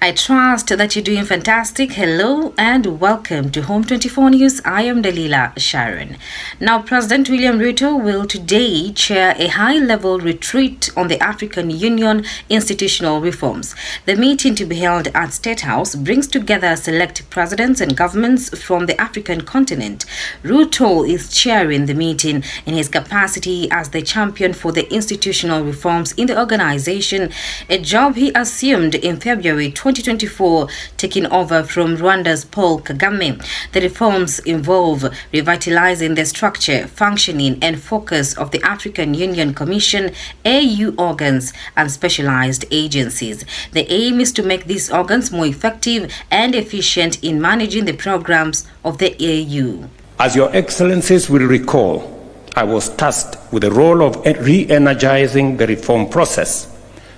I trust that you're doing fantastic. Hello and welcome to Home24 News. I am Dalila Sharon. Now, President William Ruto will today chair a high-level retreat on the African Union institutional reforms. The meeting, to be held at State House, brings together select presidents and governments from the African continent. Ruto is chairing the meeting in his capacity as the champion for the institutional reforms in the organization, a job he assumed in February 2024, taking over from Rwanda's Paul Kagame. The reforms involve revitalizing the structure, functioning, and focus of the African Union Commission, AU organs, and specialized agencies. The aim is to make these organs more effective and efficient in managing the programs of the AU. As Your Excellencies will recall, I was tasked with the role of re-energizing the reform process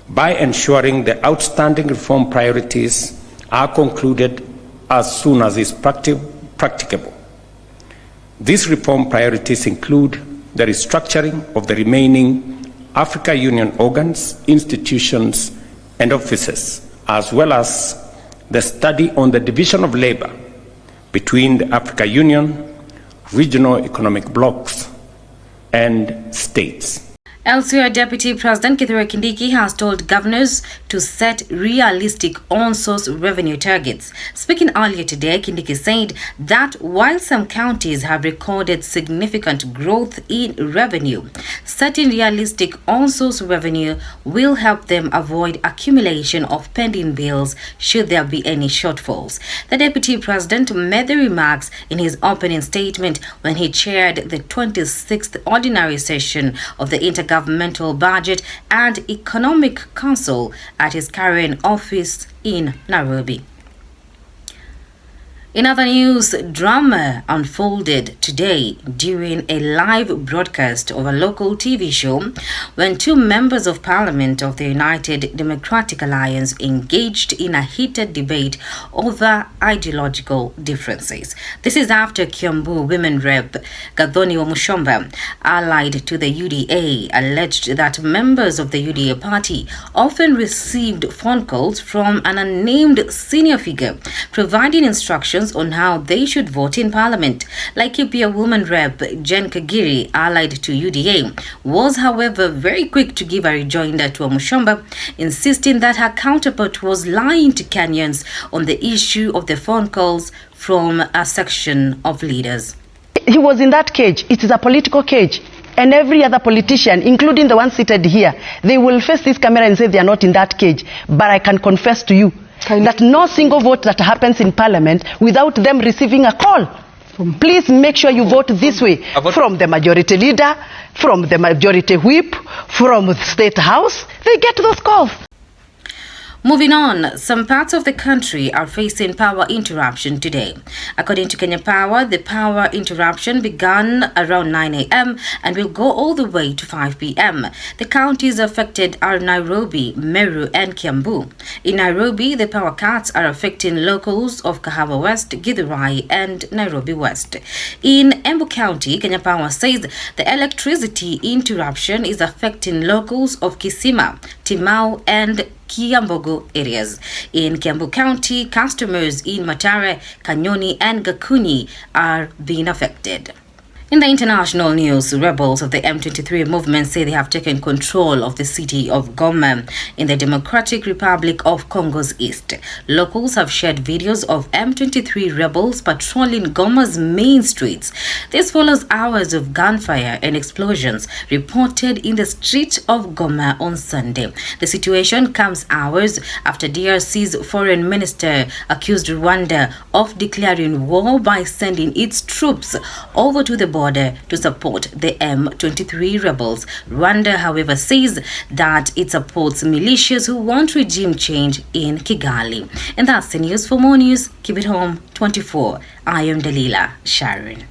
by ensuring the outstanding reform priorities are concluded as soon as is practicable. These reform priorities include the restructuring of the remaining Africa Union organs, institutions, and offices, as well as the study on the division of labor between the Africa Union, regional economic blocs, and states. Elsewhere, Deputy President Gathoni Wamuchomba has told governors to set realistic on-source revenue targets. Speaking earlier today, Kindiki said that while some counties have recorded significant growth in revenue, setting realistic on-source revenue will help them avoid accumulation of pending bills should there be any shortfalls. The Deputy President made the remarks in his opening statement when he chaired the 26th Ordinary Session of the Intergovernmental Budget and Economic Council at his current office in Nairobi. In other news, drama unfolded today during a live broadcast of a local TV show when two members of parliament of the United Democratic Alliance engaged in a heated debate over ideological differences. This is after Kiambu women rep Gathoni Wamuchomba, allied to the UDA, alleged that members of the UDA party often received phone calls from an unnamed senior figure providing instructions on how they should vote in parliament. Laikipia woman rep Jen Kagiri, allied to UDA, was however very quick to give a rejoinder to Wamuchomba, insisting that her counterpart was lying to Kenyans on the issue of the phone calls from a section of leaders. He was in that cage. It is a political cage. And every other politician, including the one seated here, they will face this camera and say they are not in that cage. But I can confess to you that no single vote that happens in parliament without them receiving a call. Please make sure you vote this way. From the majority leader, from the majority whip, from the State House, they get those calls. Moving on, some parts of the country are facing power interruption today. According to Kenya Power, the power interruption began around 9 a.m. and will go all the way to 5 p.m. The counties affected are Nairobi, Meru, and Kiambu. In Nairobi, the power cuts are affecting locals of Kahawa West, Githurai, and Nairobi West. In Embu County, Kenya Power says the electricity interruption is affecting locals of Kisima, Timau, and Kiambogo areas. In Kiambu County, customers in Matare, Kanyoni, and Gakuni are being affected. In the international news, rebels of the M23 movement say they have taken control of the city of Goma in the Democratic Republic of Congo's east. Locals have shared videos of M23 rebels patrolling Goma's main streets. This follows hours of gunfire and explosions reported in the street of Goma on Sunday. The situation comes hours after DRC's foreign minister accused Rwanda of declaring war by sending its troops over to the border to support the M23 rebels. Rwanda, however, says that it supports militias who want regime change in Kigali. And that's the news. For more news, keep it home 24. I am Dalila Sharon.